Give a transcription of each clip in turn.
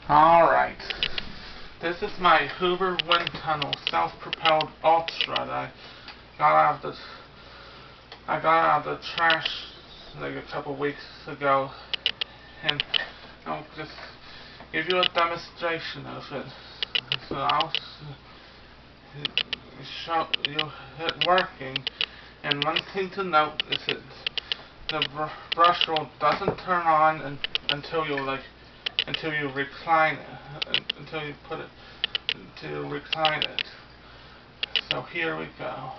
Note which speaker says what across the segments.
Speaker 1: Alright, this is my Hoover wind tunnel self-propelled ultra that I got out of the trash like a couple weeks ago, and I'll just give you a demonstration of it. So I'll show you it working, and one thing to note is that the brush roll doesn't turn on until you recline it, until you put it, to recline it. So here we go.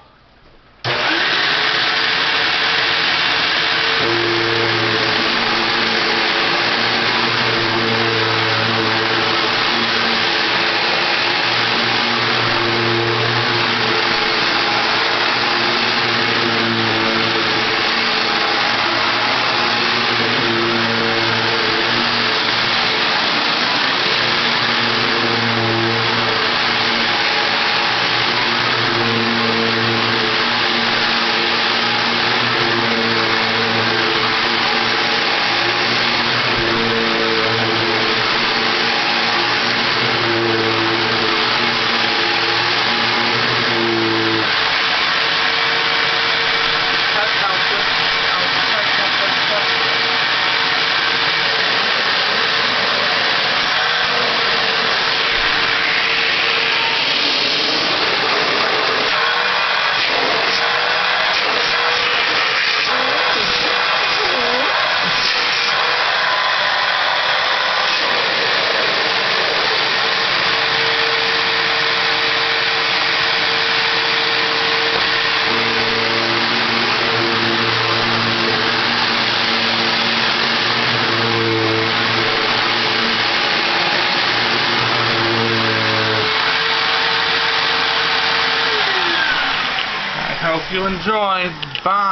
Speaker 1: Hope you enjoy. Bye.